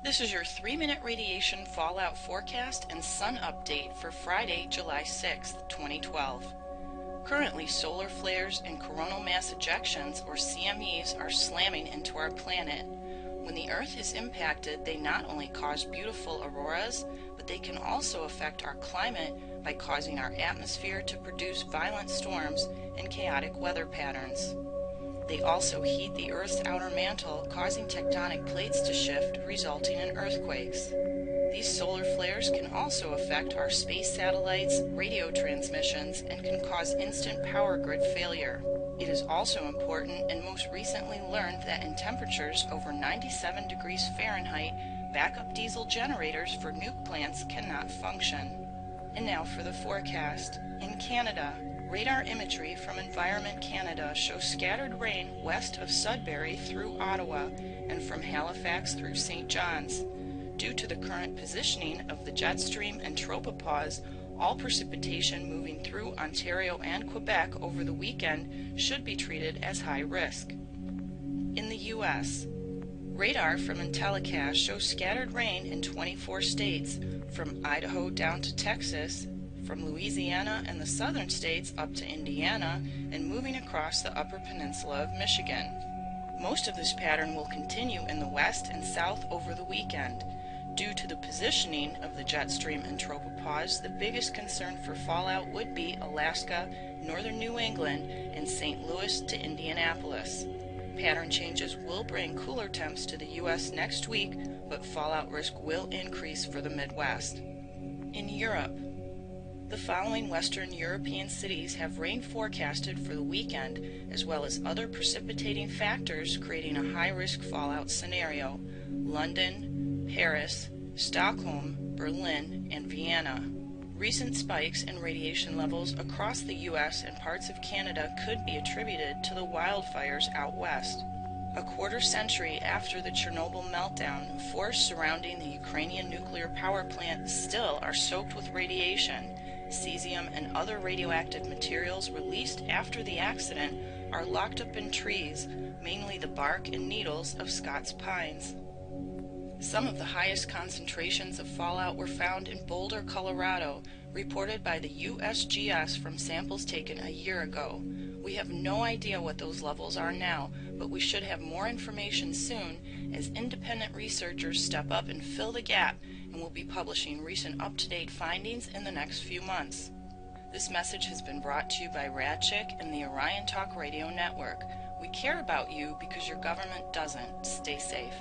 This is your 3-minute radiation fallout forecast and sun update for Friday, July 6th, 2012. Currently, solar flares and coronal mass ejections, or CMEs, are slamming into our planet. When the Earth is impacted, they not only cause beautiful auroras, but they can also affect our climate by causing our atmosphere to produce violent storms and chaotic weather patterns. They also heat the Earth's outer mantle, causing tectonic plates to shift, resulting in earthquakes. These solar flares can also affect our space satellites, radio transmissions, and can cause instant power grid failure. It is also important and most recently learned that in temperatures over 97 degrees Fahrenheit, backup diesel generators for nuke plants cannot function. And now for the forecast. In Canada, radar imagery from Environment Canada shows scattered rain west of Sudbury through Ottawa and from Halifax through St. John's. Due to the current positioning of the jet stream and tropopause, all precipitation moving through Ontario and Quebec over the weekend should be treated as high risk. In the U.S., radar from Intellicast shows scattered rain in 24 states, from Idaho down to Texas, from Louisiana and the southern states up to Indiana, and moving across the upper peninsula of Michigan. Most of this pattern will continue in the west and south over the weekend. Due to the positioning of the jet stream and tropopause, the biggest concern for fallout would be Alaska, northern New England, and St. Louis to Indianapolis. Pattern changes will bring cooler temps to the U.S. next week, but fallout risk will increase for the Midwest. In Europe, the following Western European cities have rain forecasted for the weekend, as well as other precipitating factors creating a high-risk fallout scenario: London, Paris, Stockholm, Berlin, and Vienna. Recent spikes in radiation levels across the U.S. and parts of Canada could be attributed to the wildfires out west. A quarter century after the Chernobyl meltdown, forests surrounding the Ukrainian nuclear power plant still are soaked with radiation. Cesium and other radioactive materials released after the accident are locked up in trees, mainly the bark and needles of Scots pines. Some of the highest concentrations of fallout were found in Boulder, Colorado, reported by the USGS from samples taken a year ago. We have no idea what those levels are now, but we should have more information soon as independent researchers step up and fill the gap, and will be publishing recent up-to-date findings in the next few months. This message has been brought to you by Radchick and the Orion Talk Radio Network. We care about you because your government doesn't. Stay safe.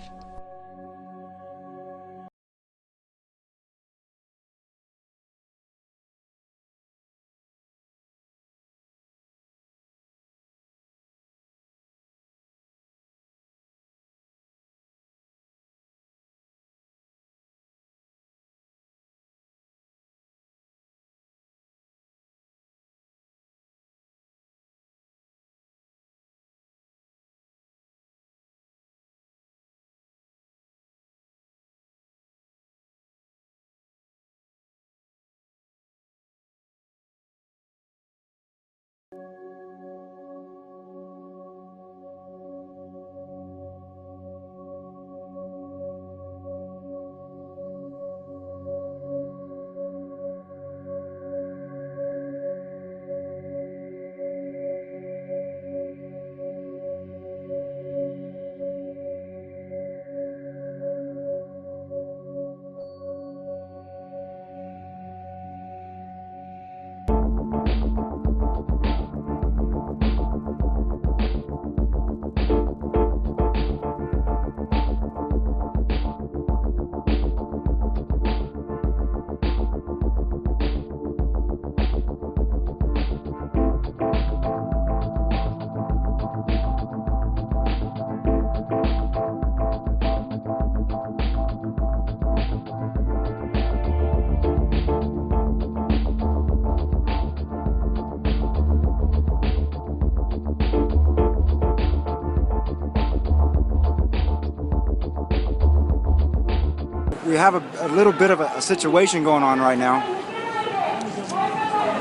We have a little bit of a situation going on right now.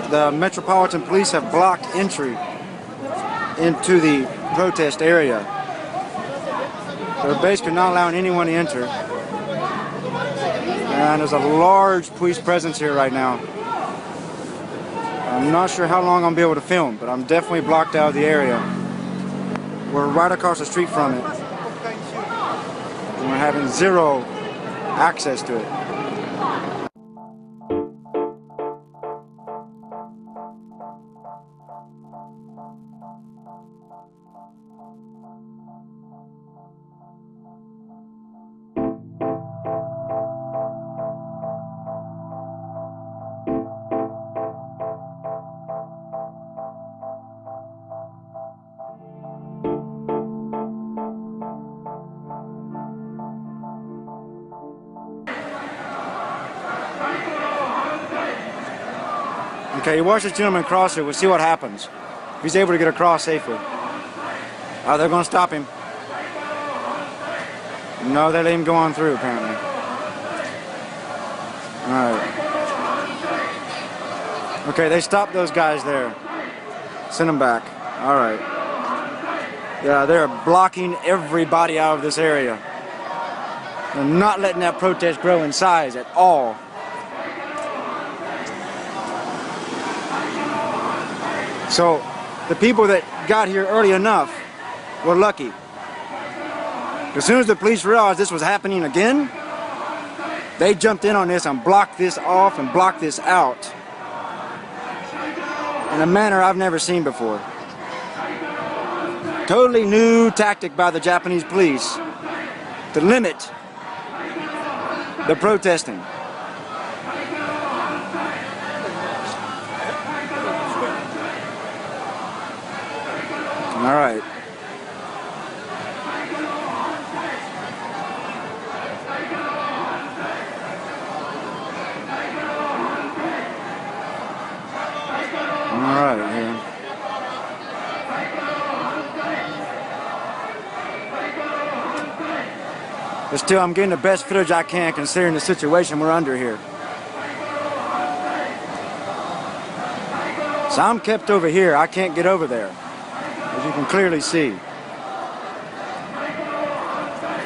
The Metropolitan Police have blocked entry into the protest area. They're basically not allowing anyone to enter. And there's a large police presence here right now. I'm not sure how long I'm gonna be able to film, but I'm definitely blocked out of the area. We're right across the street from it. And we're having zero access to it. Okay, you watch this gentleman cross here. We'll see what happens. If he's able to get across safely. Oh, they're going to stop him. No, they let him go on through, apparently. Alright. Okay, they stopped those guys there. Send them back. Alright. Yeah, they're blocking everybody out of this area. They're not letting that protest grow in size at all. So, the people that got here early enough were lucky. As soon as the police realized this was happening again, they jumped in on this and blocked this off and blocked this out in a manner I've never seen before. Totally new tactic by the Japanese police to limit the protesting. All right. All right, yeah. But still, I'm getting the best footage I can considering the situation we're under here. So I'm kept over here. I can't get over there. As you can clearly see.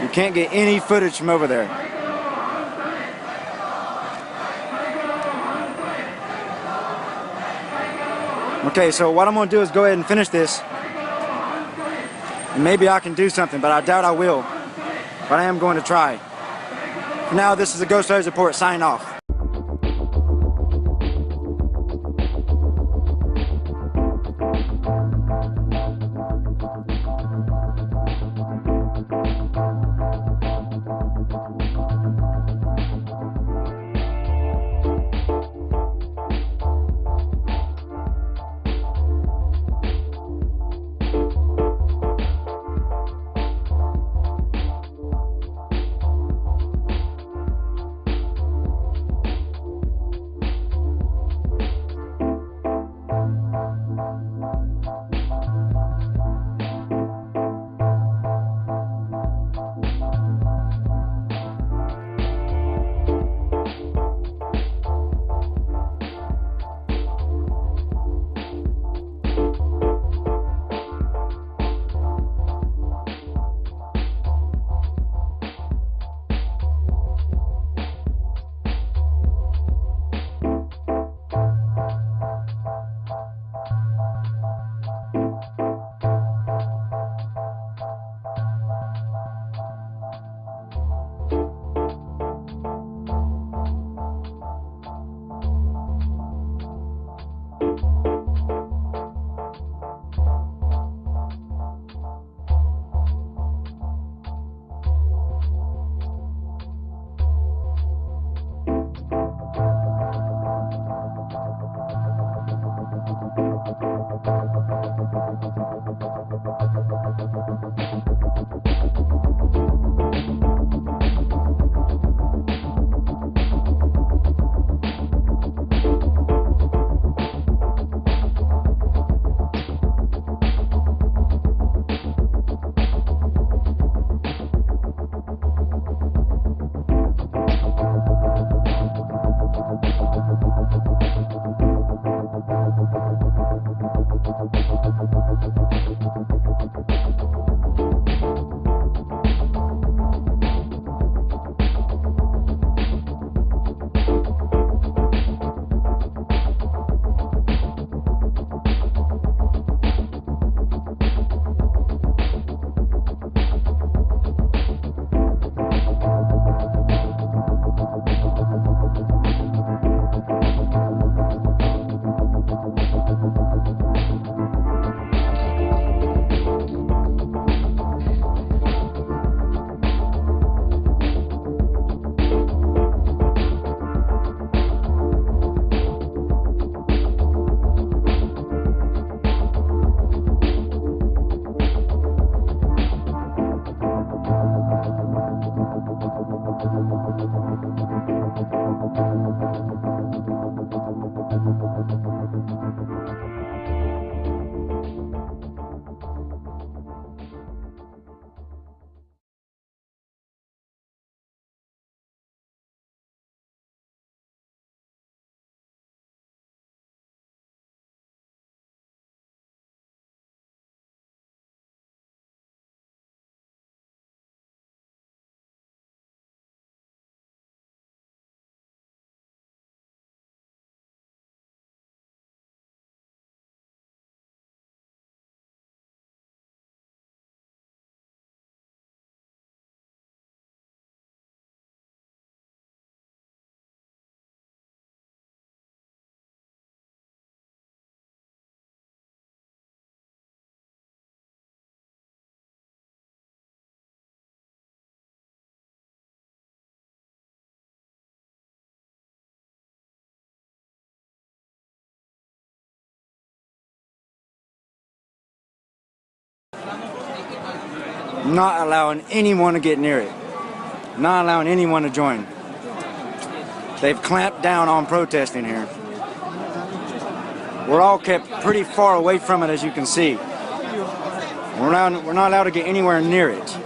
You can't get any footage from over there. Okay, so what I'm going to do is go ahead and finish this. And maybe I can do something, but I doubt I will. But I am going to try. For now, this is the Ghost Stories Report, signing off. Not allowing anyone to get near it. Not allowing anyone to join. They've clamped down on protesting here. We're all kept pretty far away from it, as you can see. We're not allowed to get anywhere near it.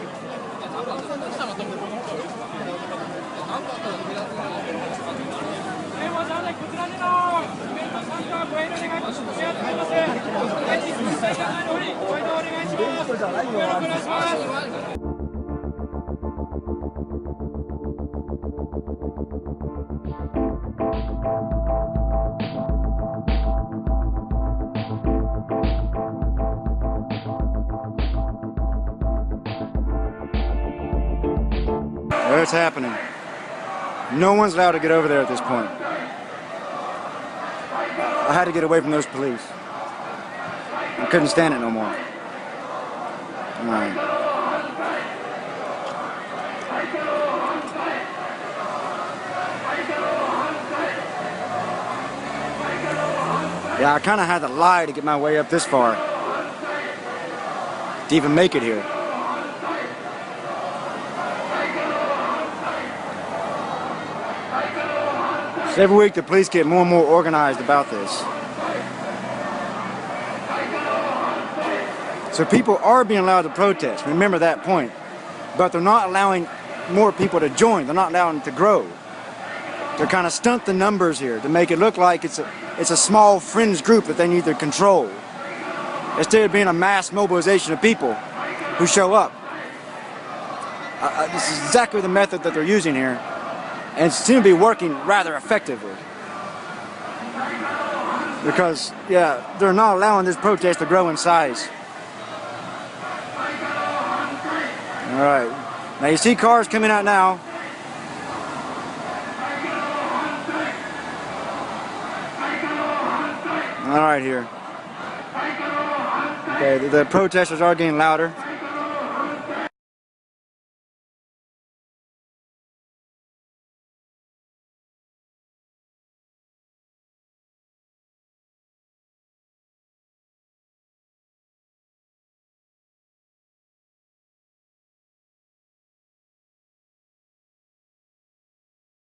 It's happening. No one's allowed to get over there at this point. I had to get away from those police. I couldn't stand it no more. All right. Yeah, I kind of had to lie to get my way up this far. To even make it here. So every week the police get more and more organized about this. So people are being allowed to protest, remember that point. But they're not allowing more people to join, they're not allowing them to grow. They're kind of stunt the numbers here to make it look like it's a small fringe group that they need to control. Instead of being a mass mobilization of people who show up. This is exactly the method that they're using here. And it seems to be working rather effectively. Because, yeah, they're not allowing this protest to grow in size. Alright, now you see cars coming out now. Alright here. Okay, the protesters are getting louder.